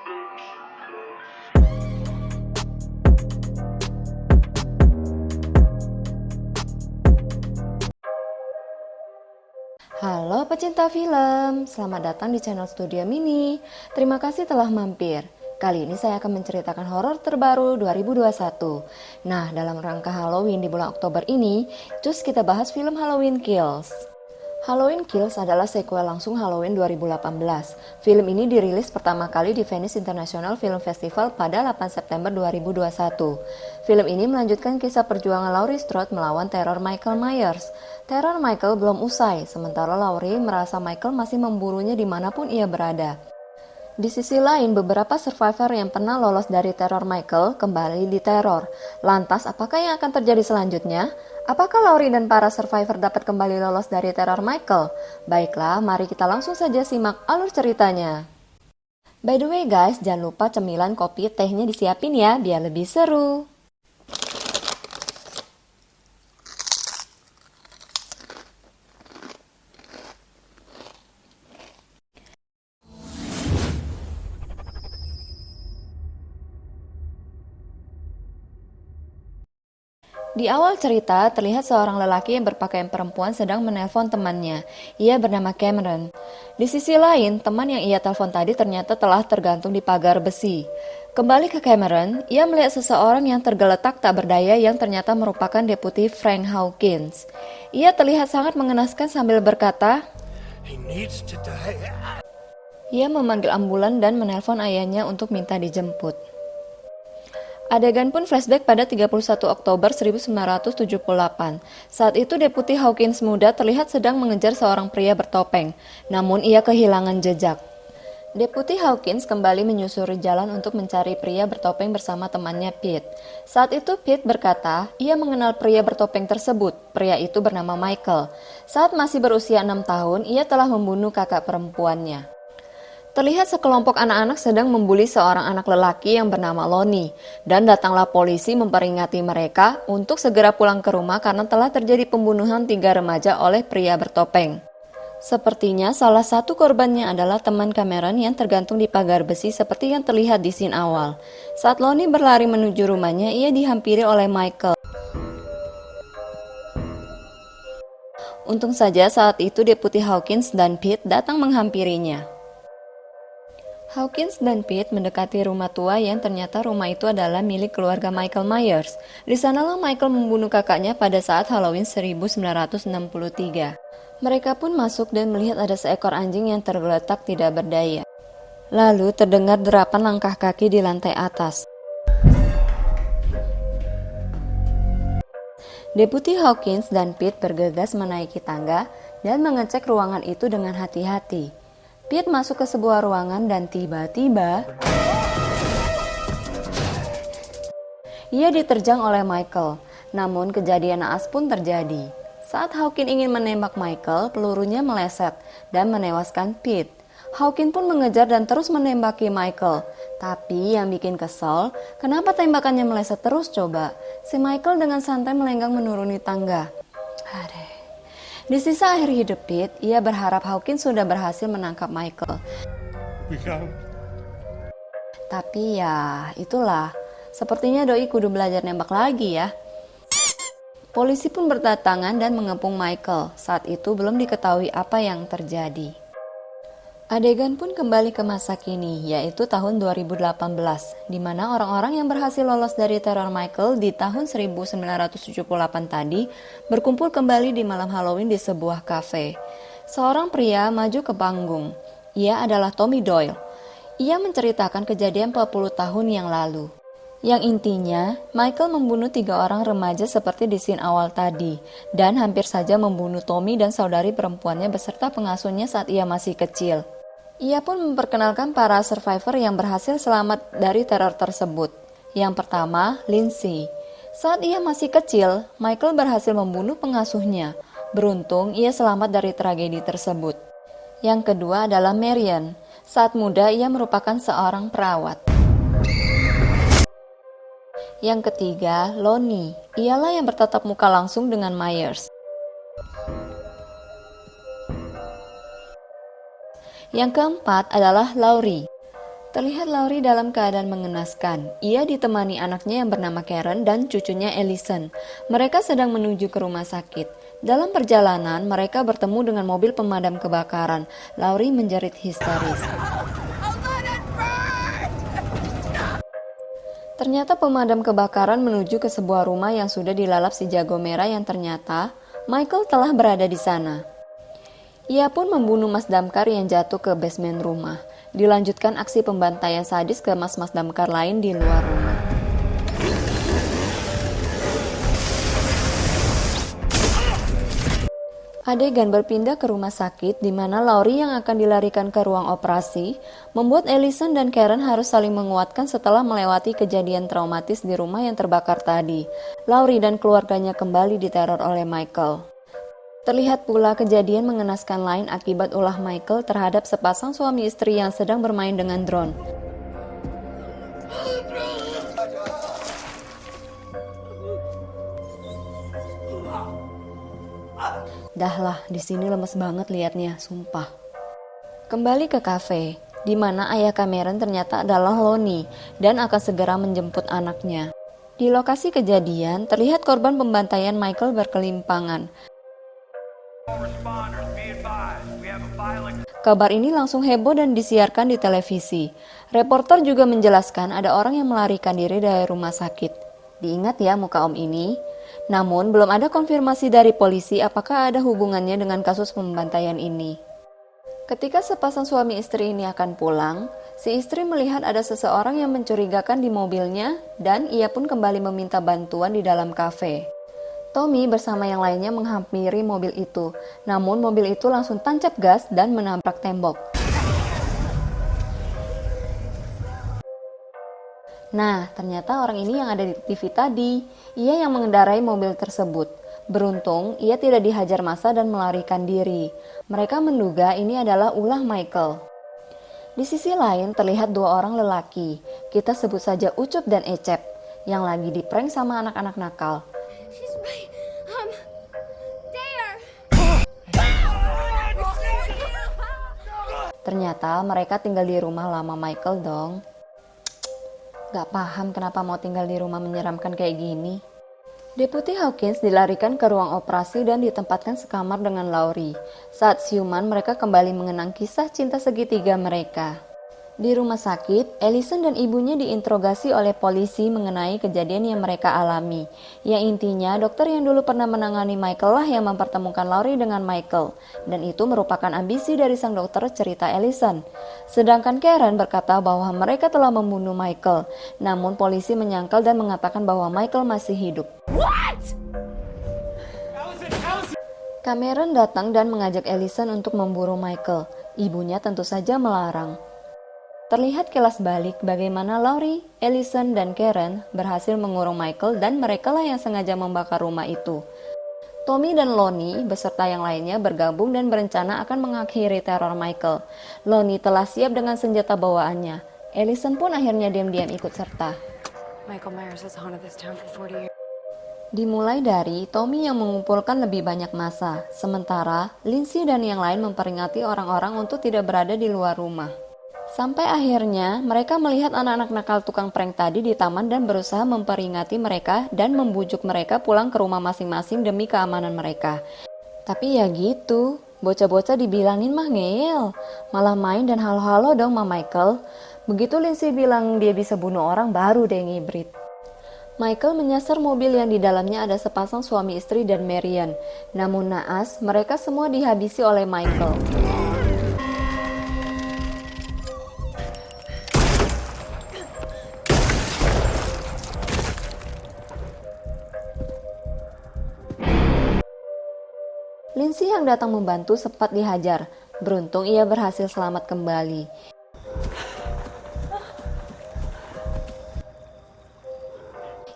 Halo pecinta film, selamat datang di channel Studio Mini. Terima kasih telah mampir. Kali ini saya akan menceritakan horor terbaru 2021. Nah, dalam rangka Halloween di bulan Oktober ini, cus kita bahas film Halloween Kills. Halloween Kills adalah sequel langsung Halloween 2018. Film ini dirilis pertama kali di Venice International Film Festival pada 8 September 2021. Film ini melanjutkan kisah perjuangan Laurie Strode melawan teror Michael Myers. Teror Michael belum usai, sementara Laurie merasa Michael masih memburunya dimanapun ia berada. Di sisi lain, beberapa survivor yang pernah lolos dari teror Michael kembali diteror. Lantas, apakah yang akan terjadi selanjutnya? Apakah Laurie dan para survivor dapat kembali lolos dari teror Michael? Baiklah, mari kita langsung saja simak alur ceritanya. By the way guys, jangan lupa cemilan, kopi, tehnya disiapin ya, biar lebih seru. Di awal cerita, terlihat seorang lelaki yang berpakaian perempuan sedang menelpon temannya. Ia bernama Cameron. Di sisi lain, teman yang ia telepon tadi ternyata telah tergantung di pagar besi. Kembali ke Cameron, ia melihat seseorang yang tergeletak tak berdaya yang ternyata merupakan Deputi Frank Hawkins. Ia terlihat sangat mengenaskan sambil berkata, He needs to die. ia memanggil ambulan dan menelpon ayahnya untuk minta dijemput. Adegan pun flashback pada 31 Oktober 1978. Saat itu Deputi Hawkins muda terlihat sedang mengejar seorang pria bertopeng, namun ia kehilangan jejak. Deputi Hawkins kembali menyusuri jalan untuk mencari pria bertopeng bersama temannya Pete. Saat itu Pete berkata, ia mengenal pria bertopeng tersebut. Pria itu bernama Michael. Saat masih berusia 6 tahun, ia telah membunuh kakak perempuannya. Terlihat sekelompok anak-anak sedang membuli seorang anak lelaki yang bernama Lonnie, dan datanglah polisi memperingati mereka untuk segera pulang ke rumah karena telah terjadi pembunuhan 3 remaja oleh pria bertopeng. Sepertinya salah satu korbannya adalah teman Cameron yang tergantung di pagar besi seperti yang terlihat di scene awal. Saat Lonnie berlari menuju rumahnya, ia dihampiri oleh Michael. Untung saja saat itu Deputi Hawkins dan Pete datang menghampirinya. Hawkins dan Pete mendekati rumah tua yang ternyata rumah itu adalah milik keluarga Michael Myers. Di sanalah Michael membunuh kakaknya pada saat Halloween 1963. Mereka pun masuk dan melihat ada seekor anjing yang tergeletak tidak berdaya. Lalu terdengar derapan langkah kaki di lantai atas. Deputi Hawkins dan Pete bergegas menaiki tangga dan mengecek ruangan itu dengan hati-hati. Pete masuk ke sebuah ruangan dan tiba-tiba ia diterjang oleh Michael. Namun kejadian naas pun terjadi. Saat Hawkins ingin menembak Michael, pelurunya meleset dan menewaskan Pete. Hawkins pun mengejar dan terus menembaki Michael. Tapi yang bikin kesel, kenapa tembakannya meleset terus coba? Si Michael dengan santai melenggang menuruni tangga. Aduh. Di sisa akhir hidup Pete, ia berharap Hawkins sudah berhasil menangkap Michael. Tapi ya, itulah. Sepertinya doi kudu belajar nembak lagi ya. Polisi pun berdatangan dan mengepung Michael. Saat itu belum diketahui apa yang terjadi. Adegan pun kembali ke masa kini, yaitu tahun 2018, di mana orang-orang yang berhasil lolos dari teror Michael di tahun 1978 tadi berkumpul kembali di malam Halloween di sebuah kafe. Seorang pria maju ke panggung. Ia adalah Tommy Doyle. Ia menceritakan kejadian 40 tahun yang lalu. Yang intinya, Michael membunuh 3 orang remaja seperti di scene awal tadi, dan hampir saja membunuh Tommy dan saudari perempuannya beserta pengasuhnya saat ia masih kecil. Ia pun memperkenalkan para survivor yang berhasil selamat dari teror tersebut. Yang pertama, Lindsay. Saat ia masih kecil, Michael berhasil membunuh pengasuhnya. Beruntung, ia selamat dari tragedi tersebut. Yang kedua adalah Marion. Saat muda, ia merupakan seorang perawat. Yang ketiga, Lonnie. Ialah yang bertatap muka langsung dengan Myers. Yang keempat adalah Laurie. Terlihat Laurie dalam keadaan mengenaskan. Ia ditemani anaknya yang bernama Karen dan cucunya Ellison. Mereka sedang menuju ke rumah sakit. Dalam perjalanan, mereka bertemu dengan mobil pemadam kebakaran. Laurie menjerit histeris. Ternyata pemadam kebakaran menuju ke sebuah rumah yang sudah dilalap si jago merah yang ternyata Michael telah berada di sana. Ia pun membunuh Mas Damkar yang jatuh ke basement rumah. Dilanjutkan aksi pembantaian sadis ke mas-mas damkar lain di luar rumah. Adegan berpindah ke rumah sakit di mana Laurie yang akan dilarikan ke ruang operasi membuat Ellison dan Karen harus saling menguatkan setelah melewati kejadian traumatis di rumah yang terbakar tadi. Laurie dan keluarganya kembali diteror oleh Michael. Terlihat pula kejadian mengenaskan lain akibat ulah Michael terhadap sepasang suami istri yang sedang bermain dengan drone. Dahlah, di sini lemes banget liatnya, sumpah. Kembali ke kafe, di mana ayah Cameron ternyata adalah Lonnie dan akan segera menjemput anaknya. Di lokasi kejadian, terlihat korban pembantaian Michael berkelimpangan. Kabar ini langsung heboh dan disiarkan di televisi. Reporter juga menjelaskan ada orang yang melarikan diri dari rumah sakit. Diingat ya muka om ini. Namun belum ada konfirmasi dari polisi apakah ada hubungannya dengan kasus pembantaian ini. Ketika sepasang suami istri ini akan pulang, si istri melihat ada seseorang yang mencurigakan di mobilnya dan ia pun kembali meminta bantuan di dalam kafe. Tommy bersama yang lainnya menghampiri mobil itu, namun mobil itu langsung tancap gas dan menabrak tembok. Nah, ternyata orang ini yang ada di TV tadi, ia yang mengendarai mobil tersebut. Beruntung, ia tidak dihajar massa dan melarikan diri. Mereka menduga ini adalah ulah Michael. Di sisi lain, terlihat dua orang lelaki, kita sebut saja Ucup dan Ecep, yang lagi diprank sama anak-anak nakal. Ternyata mereka tinggal di rumah lama Michael dong. Gak paham kenapa mau tinggal di rumah menyeramkan kayak gini. Deputi Hawkins dilarikan ke ruang operasi dan ditempatkan sekamar dengan Laurie. Saat siuman mereka kembali mengenang kisah cinta segitiga mereka. Di rumah sakit, Ellison dan ibunya diinterogasi oleh polisi mengenai kejadian yang mereka alami. Ya intinya, dokter yang dulu pernah menangani Michael lah yang mempertemukan Laurie dengan Michael. Dan itu merupakan ambisi dari sang dokter, cerita Ellison. Sedangkan Karen berkata bahwa mereka telah membunuh Michael. Namun polisi menyangkal dan mengatakan bahwa Michael masih hidup. What? Cameron datang dan mengajak Ellison untuk memburu Michael. Ibunya tentu saja melarang. Terlihat kilas balik bagaimana Laurie, Ellison, dan Karen berhasil mengurung Michael dan merekalah yang sengaja membakar rumah itu. Tommy dan Lonnie beserta yang lainnya bergabung dan berencana akan mengakhiri teror Michael. Lonnie telah siap dengan senjata bawaannya. Ellison pun akhirnya diam-diam ikut serta. Michael Myers has haunted this town for 40 years. Dimulai dari Tommy yang mengumpulkan lebih banyak massa, sementara Lindsay dan yang lain memperingati orang-orang untuk tidak berada di luar rumah. Sampai akhirnya mereka melihat anak-anak nakal tukang prank tadi di taman dan berusaha memperingati mereka dan membujuk mereka pulang ke rumah masing-masing demi keamanan mereka. Tapi ya gitu, bocah-bocah dibilangin mah ngeyel, malah main dan halo-halo dong sama Michael. Begitu Lindsay bilang dia bisa bunuh orang baru deh ngibrit. Michael menyasar mobil yang di dalamnya ada sepasang suami istri dan Marian. Namun naas, mereka semua dihabisi oleh Michael. Lindsay yang datang membantu sempat dihajar. Beruntung ia berhasil selamat kembali.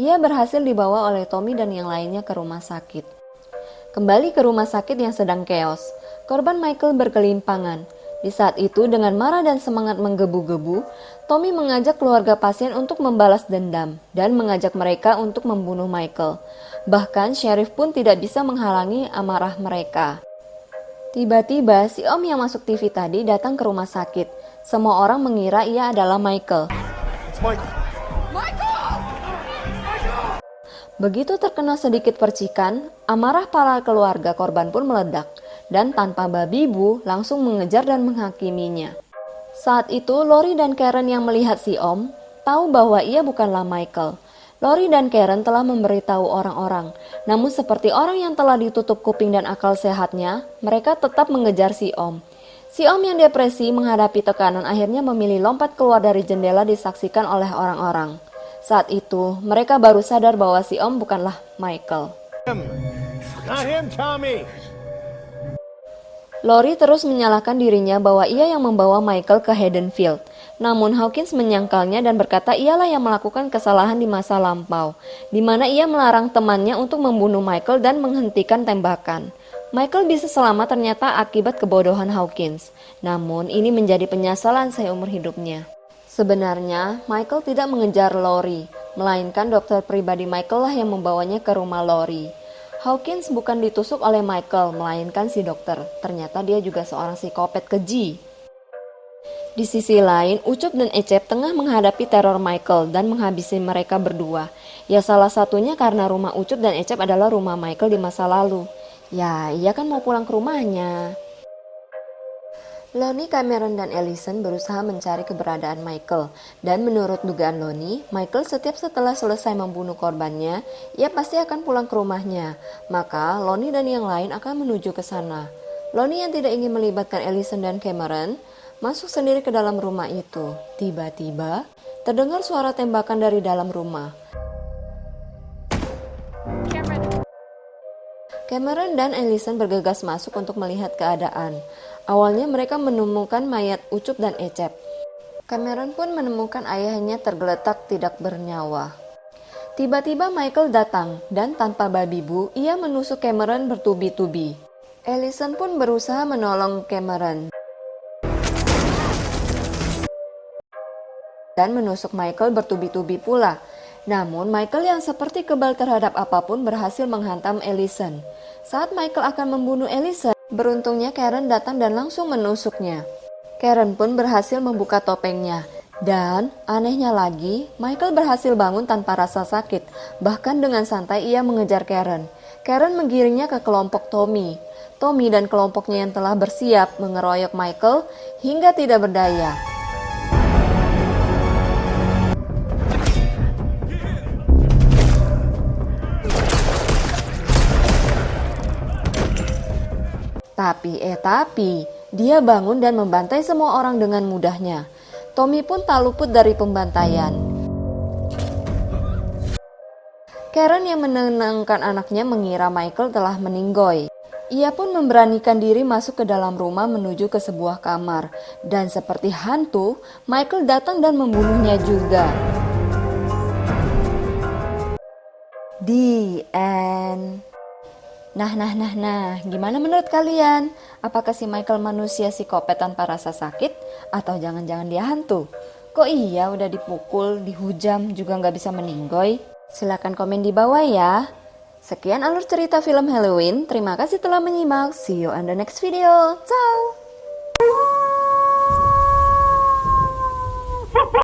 Ia berhasil dibawa oleh Tommy dan yang lainnya ke rumah sakit. Kembali ke rumah sakit yang sedang keos, korban Michael berkelimpangan. Di saat itu dengan marah dan semangat menggebu-gebu, Tommy mengajak keluarga pasien untuk membalas dendam dan mengajak mereka untuk membunuh Michael. Bahkan sheriff pun tidak bisa menghalangi amarah mereka. Tiba-tiba si om yang masuk TV tadi datang ke rumah sakit. Semua orang mengira ia adalah Michael. Begitu terkena sedikit percikan, amarah para keluarga korban pun meledak dan tanpa babi bu langsung mengejar dan menghakiminya. Saat itu Lori dan Karen yang melihat si Om tahu bahwa ia bukanlah Michael. Lori dan Karen telah memberitahu orang-orang, namun seperti orang yang telah ditutup kuping dan akal sehatnya, mereka tetap mengejar si Om. Si Om yang depresi menghadapi tekanan akhirnya memilih lompat keluar dari jendela disaksikan oleh orang-orang. Saat itu, mereka baru sadar bahwa si Om bukanlah Michael. Not him, Tommy. Lori terus menyalahkan dirinya bahwa ia yang membawa Michael ke Haddonfield. Namun Hawkins menyangkalnya dan berkata ialah yang melakukan kesalahan di masa lampau, di mana ia melarang temannya untuk membunuh Michael dan menghentikan tembakan. Michael bisa selamat ternyata akibat kebodohan Hawkins. Namun ini menjadi penyesalan seumur hidupnya. Sebenarnya, Michael tidak mengejar Lori, melainkan dokter pribadi Michael lah yang membawanya ke rumah Lori. Hawkins bukan ditusuk oleh Michael, melainkan si dokter. Ternyata dia juga seorang psikopat keji. Di sisi lain, Ucup dan Ecep tengah menghadapi teror Michael dan menghabisi mereka berdua. Ya salah satunya karena rumah Ucup dan Ecep adalah rumah Michael di masa lalu. Ya, ia kan mau pulang ke rumahnya. Lonnie, Cameron, dan Ellison berusaha mencari keberadaan Michael. Dan menurut dugaan Lonnie, Michael setiap setelah selesai membunuh korbannya, ia pasti akan pulang ke rumahnya. Maka, Lonnie dan yang lain akan menuju ke sana. Lonnie yang tidak ingin melibatkan Ellison dan Cameron, masuk sendiri ke dalam rumah itu. Tiba-tiba, terdengar suara tembakan dari dalam rumah. Cameron dan Ellison bergegas masuk untuk melihat keadaan. Awalnya mereka menemukan mayat Ucup dan Ecep. Cameron pun menemukan ayahnya tergeletak tidak bernyawa. Tiba-tiba Michael datang dan tanpa babi bu, ia menusuk Cameron bertubi-tubi. Ellison pun berusaha menolong Cameron dan menusuk Michael bertubi-tubi pula. Namun Michael yang seperti kebal terhadap apapun berhasil menghantam Ellison. Saat Michael akan membunuh Ellison, beruntungnya Karen datang dan langsung menusuknya. Karen pun berhasil membuka topengnya. Dan anehnya lagi, Michael berhasil bangun tanpa rasa sakit. Bahkan dengan santai ia mengejar Karen. Karen menggiringnya ke kelompok Tommy. Tommy dan kelompoknya yang telah bersiap mengeroyok Michael hingga tidak berdaya. Tapi, dia bangun dan membantai semua orang dengan mudahnya. Tommy pun tak luput dari pembantaian. Karen yang menenangkan anaknya mengira Michael telah meninggoy. Ia pun memberanikan diri masuk ke dalam rumah menuju ke sebuah kamar. Dan seperti hantu, Michael datang dan membunuhnya juga. The end. Nah, gimana menurut kalian? Apakah si Michael manusia psikopat tanpa rasa sakit? Atau jangan-jangan dia hantu? Kok iya udah dipukul, dihujam, juga nggak bisa meninggoy? Silahkan komen di bawah ya. Sekian alur cerita film Halloween, terima kasih telah menyimak. See you on the next video. Ciao!